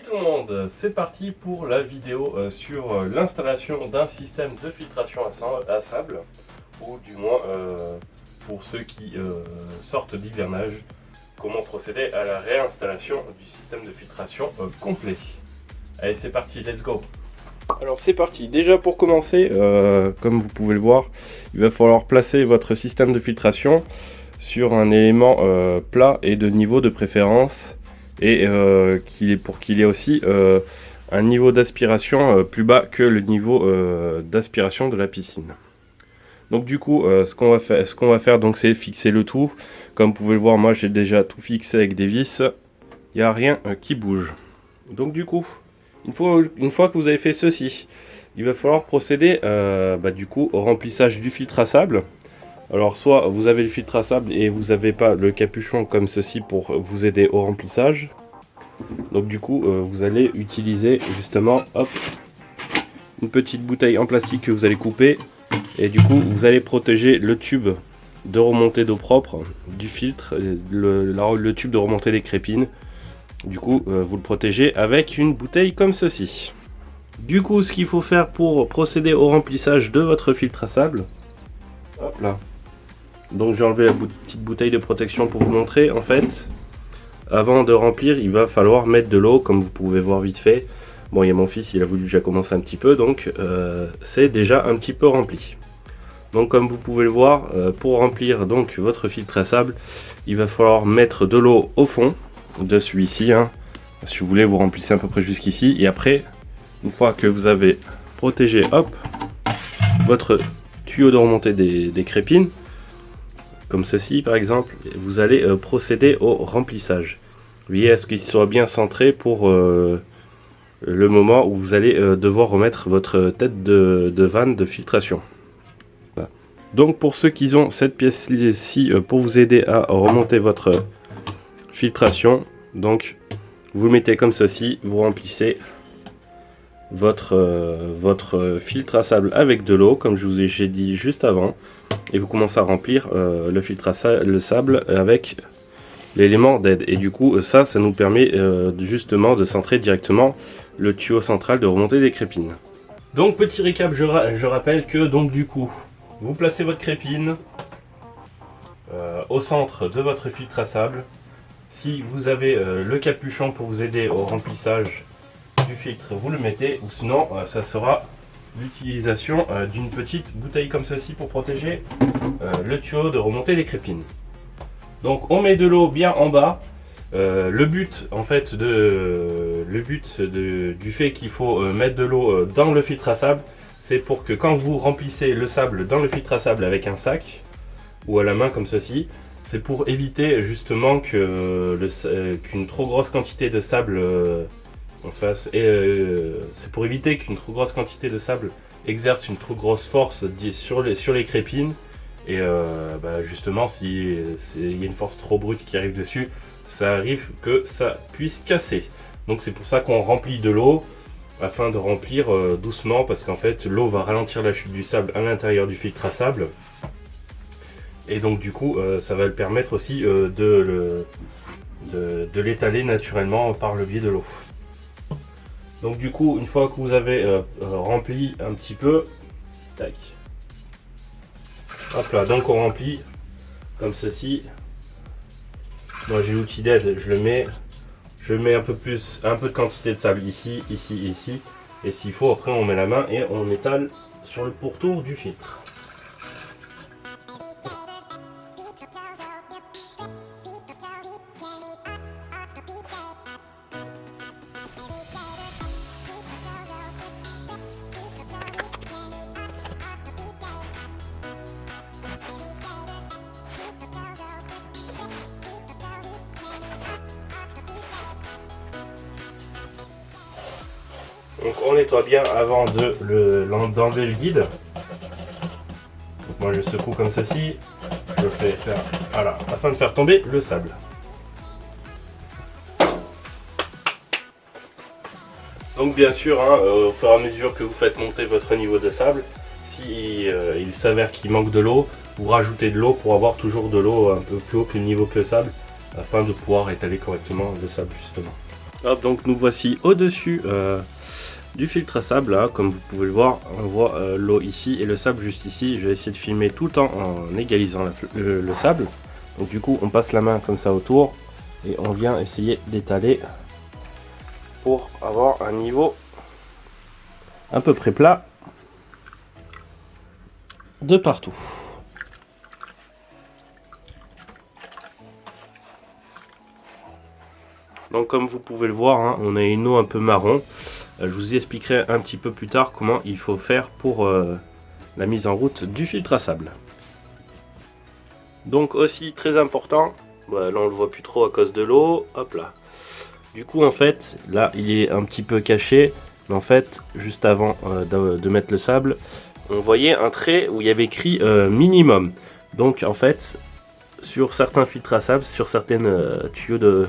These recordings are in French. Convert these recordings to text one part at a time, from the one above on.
tout le monde, c'est parti pour la vidéo sur l'installation d'un système de filtration à sable, ou du moins pour ceux qui sortent d'hivernage, comment procéder à la réinstallation du système de filtration complet. Allez, c'est parti, let's go. Alors c'est parti, déjà pour commencer, comme vous pouvez le voir, il va falloir placer votre système de filtration sur un élément plat et de niveau de préférence, et pour qu'il ait aussi un niveau d'aspiration plus bas que le niveau d'aspiration de la piscine. Donc du coup, ce qu'on va faire, donc, c'est fixer le tout. Comme vous pouvez le voir, moi j'ai déjà tout fixé avec des vis, il n'y a rien qui bouge. Donc du coup, une fois que vous avez fait ceci, il va falloir procéder du coup au remplissage du filtre à sable. Alors soit vous avez le filtre à sable et vous n'avez pas le capuchon comme ceci pour vous aider au remplissage. Donc du coup vous allez utiliser justement une petite bouteille en plastique que vous allez couper, et du coup vous allez protéger le tube de remontée d'eau propre du filtre, le tube de remontée des crépines. Du coup vous le protégez avec une bouteille comme ceci. Du coup, ce qu'il faut faire pour procéder au remplissage de votre filtre à sable, hop là. Donc j'ai enlevé la petite bouteille de protection pour vous montrer. En fait, avant de remplir, il va falloir mettre de l'eau, comme vous pouvez voir vite fait. Bon, il y a mon fils, il a voulu déjà commencer un petit peu, donc c'est déjà un petit peu rempli. Donc comme vous pouvez le voir, pour remplir donc votre filtre à sable, il va falloir mettre de l'eau au fond de celui-ci. Si vous voulez, vous remplissez à peu près jusqu'ici, et après, une fois que vous avez protégé, hop, votre tuyau de remontée des crépines, comme ceci par exemple, vous allez procéder au remplissage. Veillez à ce qu'il soit bien centré pour le moment où vous allez devoir remettre votre tête de vanne de filtration. Voilà. Donc pour ceux qui ont cette pièce-ci pour vous aider à remonter votre filtration, donc vous le mettez comme ceci, vous remplissez votre filtre à sable avec de l'eau, comme je vous ai dit juste avant, et vous commencez à remplir le sable avec l'élément d'aide, et du coup ça nous permet justement de centrer directement le tuyau central de remontée des crépines. Donc petit récap, je rappelle que donc du coup vous placez votre crépine au centre de votre filtre à sable. Si vous avez le capuchon pour vous aider au remplissage du filtre, vous le mettez, ou sinon ça sera l'utilisation d'une petite bouteille comme ceci pour protéger le tuyau de remontée des crépines. Donc on met de l'eau bien en bas. Le but en fait du fait qu'il faut mettre de l'eau dans le filtre à sable, c'est pour que quand vous remplissez le sable dans le filtre à sable avec un sac ou à la main comme ceci, c'est pour éviter justement qu'une trop grosse quantité de sable c'est pour éviter qu'une trop grosse quantité de sable exerce une trop grosse force sur les crépines, et justement si il y a une force trop brute qui arrive dessus, ça arrive que ça puisse casser. Donc c'est pour ça qu'on remplit de l'eau, afin de remplir doucement, parce qu'en fait l'eau va ralentir la chute du sable à l'intérieur du filtre à sable, et donc du coup ça va le permettre aussi de l'étaler naturellement par le biais de l'eau. Donc du coup, une fois que vous avez rempli un petit peu, tac, hop là, donc on remplit comme ceci. Moi j'ai l'outil d'aide, je mets un peu de quantité de sable ici, ici, ici, et s'il faut après on met la main et on étale sur le pourtour du filtre. Donc on nettoie bien avant d'enlever le guide. Donc moi je secoue comme ceci, je fais faire, voilà, afin de faire tomber le sable. Donc bien sûr, au fur et à mesure que vous faites monter votre niveau de sable, si il s'avère qu'il manque de l'eau, vous rajoutez de l'eau pour avoir toujours de l'eau un peu plus haut que le niveau que le sable, afin de pouvoir étaler correctement le sable justement. Hop, donc nous voici au-dessus du filtre à sable là, comme vous pouvez le voir, on voit l'eau ici et le sable juste ici. Je vais essayer de filmer tout le temps en égalisant le sable. Donc du coup on passe la main comme ça autour et on vient essayer d'étaler pour avoir un niveau à peu près plat de partout. Donc comme vous pouvez le voir, hein, on a une eau un peu marron. Je vous expliquerai un petit peu plus tard comment il faut faire pour la mise en route du filtre à sable. Donc aussi très important, là on le voit plus trop à cause de l'eau, hop là. Du coup en fait, là il est un petit peu caché, mais en fait juste avant de mettre le sable, on voyait un trait où il y avait écrit minimum. Donc en fait, sur certains filtres à sable, sur certaines tuyaux de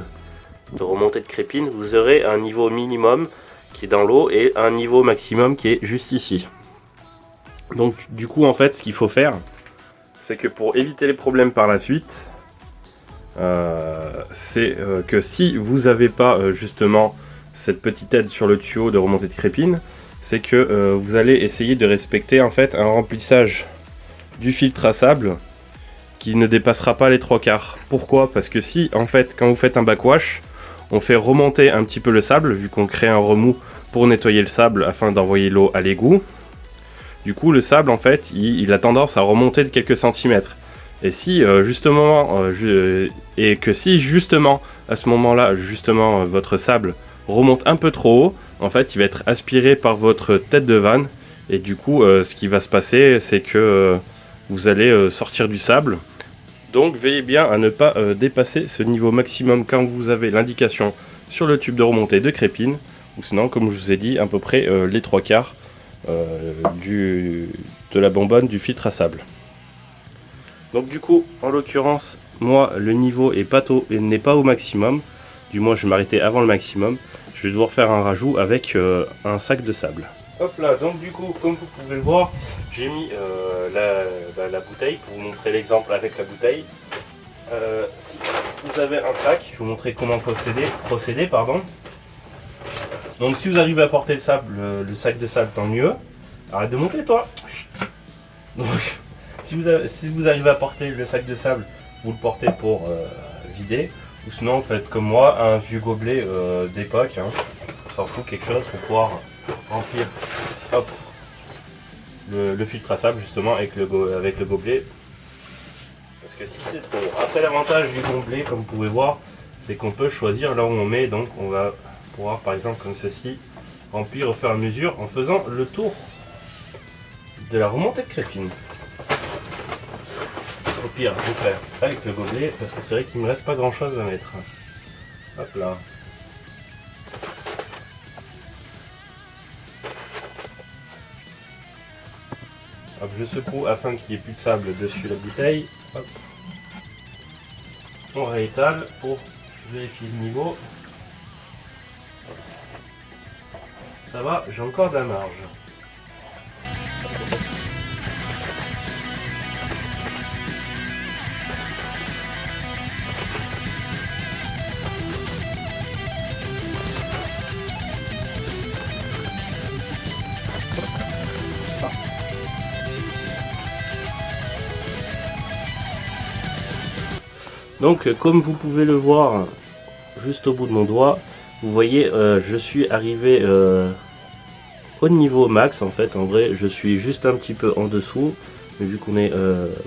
remontée de crépine, vous aurez un niveau minimum qui est dans l'eau et un niveau maximum qui est juste ici. Donc du coup en fait ce qu'il faut faire, c'est que pour éviter les problèmes par la suite, c'est que si vous n'avez pas justement cette petite aide sur le tuyau de remontée de crépine, c'est que vous allez essayer de respecter en fait un remplissage du filtre à sable qui ne dépassera pas les 3/4. Pourquoi? Parce que si en fait quand vous faites un backwash, on fait remonter un petit peu le sable, vu qu'on crée un remous pour nettoyer le sable afin d'envoyer l'eau à l'égout. Du coup, le sable, en fait, il a tendance à remonter de quelques centimètres. Et si justement, et que si justement, à ce moment-là, justement, votre sable remonte un peu trop haut, en fait, il va être aspiré par votre tête de vanne. Et du coup, ce qui va se passer, c'est que vous allez sortir du sable. Donc veillez bien à ne pas dépasser ce niveau maximum quand vous avez l'indication sur le tube de remontée de crépine, ou sinon, comme je vous ai dit, à peu près les 3/4 de la bonbonne du filtre à sable. Donc du coup, en l'occurrence, moi le niveau n'est pas au maximum, du moins je vais m'arrêter avant le maximum. Je vais devoir faire un rajout avec un sac de sable. Hop là, donc du coup, comme vous pouvez le voir, j'ai mis la bouteille pour vous montrer l'exemple avec la bouteille. Si vous avez un sac, je vais vous montrer comment procéder, pardon. Donc si vous arrivez à porter le sable, le sac de sable, tant mieux. Arrête de monter toi. Donc si vous arrivez à porter le sac de sable, vous le portez pour vider. Ou sinon faites comme moi, un vieux gobelet d'époque, hein. On s'en fout, quelque chose pour pouvoir remplir, hop, le filtre à sable justement avec le gobelet. Parce que si c'est trop. Après, l'avantage du gobelet, comme vous pouvez voir, c'est qu'on peut choisir là où on met. Donc on va pouvoir, par exemple comme ceci, remplir au fur et à mesure en faisant le tour de la remontée de crépine. Au pire, je vais faire avec le gobelet parce que c'est vrai qu'il me reste pas grand chose à mettre. Hop là. Hop, je secoue afin qu'il n'y ait plus de sable dessus la bouteille. Hop. On réétale pour vérifier le niveau. Ça va, j'ai encore de la marge. Donc comme vous pouvez le voir juste au bout de mon doigt, vous voyez je suis arrivé au niveau max en fait. En vrai je suis juste un petit peu en dessous, mais vu qu'on est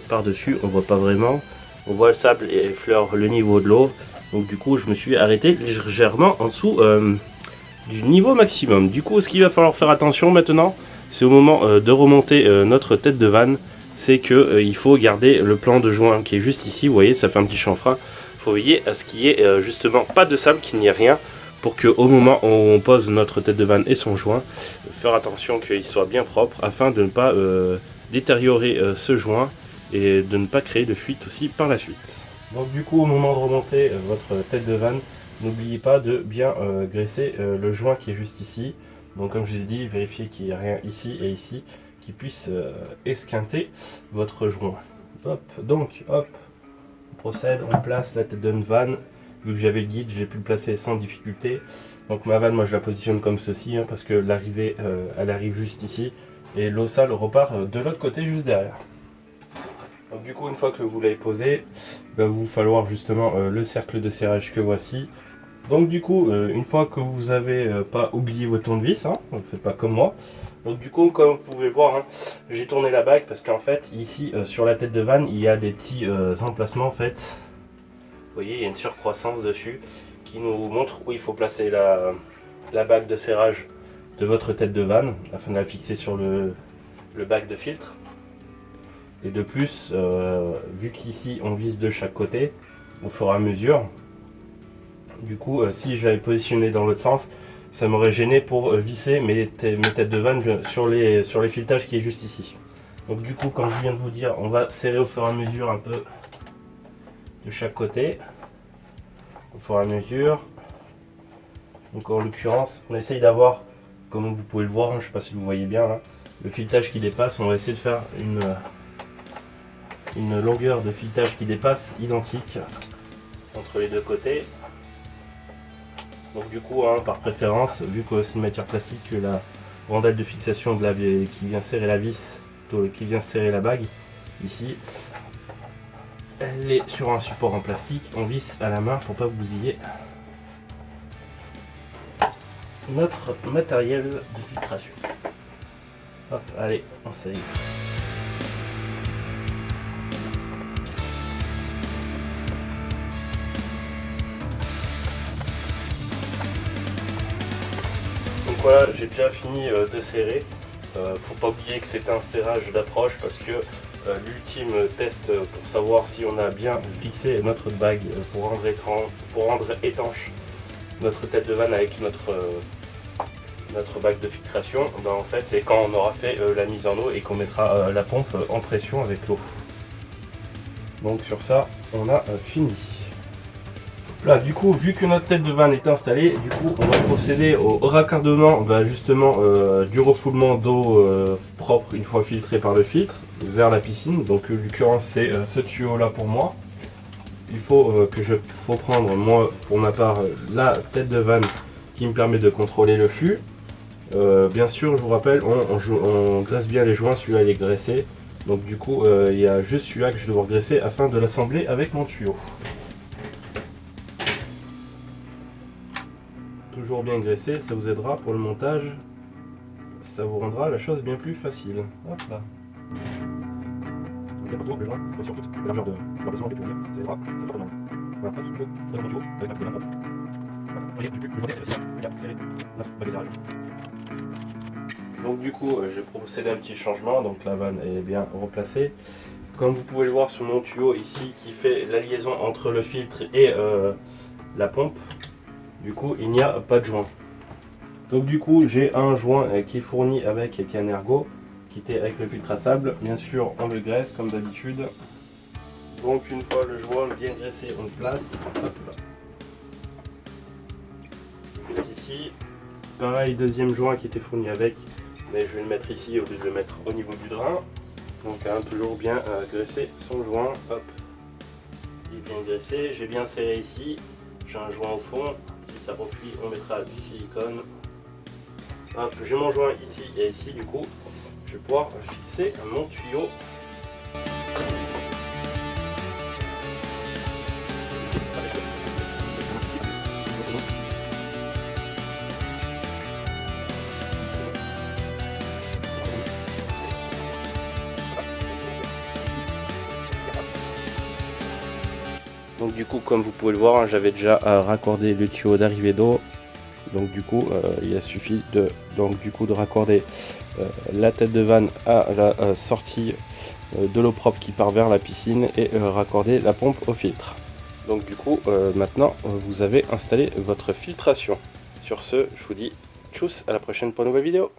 par dessus on voit pas vraiment. On voit le sable et effleure le niveau de l'eau, donc du coup je me suis arrêté légèrement en dessous du niveau maximum. Du coup ce qu'il va falloir faire attention maintenant, c'est au moment de remonter notre tête de vanne, c'est que il faut garder le plan de joint qui est juste ici. Vous voyez, ça fait un petit chanfrein. Il faut veiller à ce qu'il y ait justement pas de sable, qu'il n'y ait rien, pour que au moment où on pose notre tête de vanne et son joint, faire attention qu'il soit bien propre afin de ne pas détériorer ce joint et de ne pas créer de fuite aussi par la suite. Donc du coup, au moment de remonter votre tête de vanne, n'oubliez pas de bien graisser le joint qui est juste ici. Donc comme je vous ai dit, vérifiez qu'il n'y a rien ici et ici qui puisse esquinter votre joint. Hop, donc hop, on procède, on place la tête de vanne. Vu que j'avais le guide, j'ai pu le placer sans difficulté. Donc ma vanne, moi je la positionne comme ceci, hein, parce que l'arrivée, elle arrive juste ici, et l'eau sale repart de l'autre côté, juste derrière. Donc du coup, une fois que vous l'avez posé, il va vous falloir justement le cercle de serrage que voici. Donc du coup, une fois que vous avez pas oublié vos tournevis, hein, ne faites pas comme moi. Donc du coup, comme vous pouvez voir, hein, j'ai tourné la bague parce qu'en fait, ici, sur la tête de vanne, il y a des petits emplacements en fait. Vous voyez, il y a une surcroissance dessus qui nous montre où il faut placer la bague de serrage de votre tête de vanne afin de la fixer sur le bac de filtre. Et de plus, vu qu'ici on visse de chaque côté, au fur et à mesure, du coup, si je l'avais positionné dans l'autre sens, ça m'aurait gêné pour visser mes têtes de vanne sur les filetages qui est juste ici. Donc du coup, comme je viens de vous dire, on va serrer au fur et à mesure un peu de chaque côté, au fur et à mesure. Donc en l'occurrence, on essaye d'avoir, comme vous pouvez le voir, hein, je ne sais pas si vous voyez bien, là, le filetage qui dépasse. On va essayer de faire une longueur de filetage qui dépasse identique entre les deux côtés. Donc du coup, hein, par préférence, vu que c'est une matière plastique, que la rondelle de fixation de qui vient serrer la vis, qui vient serrer la bague, ici, elle est sur un support en plastique. On visse à la main pour pas bousiller notre matériel de filtration. Hop, allez, on s'aille. Donc voilà, j'ai déjà fini de serrer. Faut pas oublier que c'est un serrage d'approche parce que l'ultime test pour savoir si on a bien fixé notre bague pour rendre étanche notre tête de vanne avec notre bague de filtration, ben en fait c'est quand on aura fait la mise en eau et qu'on mettra la pompe en pression avec l'eau. Donc sur ça on a fini. Là du coup, vu que notre tête de vanne est installée, du coup on va procéder au raccordement justement du refoulement d'eau propre une fois filtré par le filtre vers la piscine. Donc en l'occurrence c'est ce tuyau là pour moi. Il faut prendre moi pour ma part la tête de vanne qui me permet de contrôler le flux. Bien sûr, je vous rappelle, on graisse bien les joints, celui-là il est graissé. Donc du coup, il y a juste celui-là que je dois graisser afin de l'assembler avec mon tuyau. Toujours bien graissé, ça vous aidera pour le montage. Ça vous rendra la chose bien plus facile. Hop là. Bien partout, les joints, sur toute la largeur de l'emplacement que tu veux dire, ça aidera, ça fera demande. Voilà, passe tout le tuyau avec la petite main. Voyez, le joint est facile, regarde, serré, notre bague de serrage. Donc du coup, j'ai procédé à un petit changement, donc la vanne est bien replacée. Comme vous pouvez le voir sur mon tuyau ici qui fait la liaison entre le filtre et la pompe, du coup il n'y a pas de joint. Donc du coup j'ai un joint qui est fourni avec un ergot qui était avec le filtre à sable. Bien sûr on le graisse comme d'habitude. Donc une fois le joint bien graissé, on le place. Hop là. Juste ici. Pareil, deuxième joint qui était fourni avec, mais je vais le mettre ici au lieu de le mettre au niveau du drain. Donc toujours bien graisser son joint. Hop. Il est bien graissé. J'ai bien serré ici. J'ai un joint au fond. Si ça refluit, on mettra du silicone. Hop, j'ai mon joint ici et ici. Du coup, je vais pouvoir fixer mon tuyau. Donc du coup, comme vous pouvez le voir, hein, j'avais déjà raccordé le tuyau d'arrivée d'eau. Donc du coup, il a suffi de raccorder la tête de vanne à la sortie de l'eau propre qui part vers la piscine et raccorder la pompe au filtre. Donc du coup, maintenant, vous avez installé votre filtration. Sur ce, je vous dis tchuss, à la prochaine pour une nouvelle vidéo.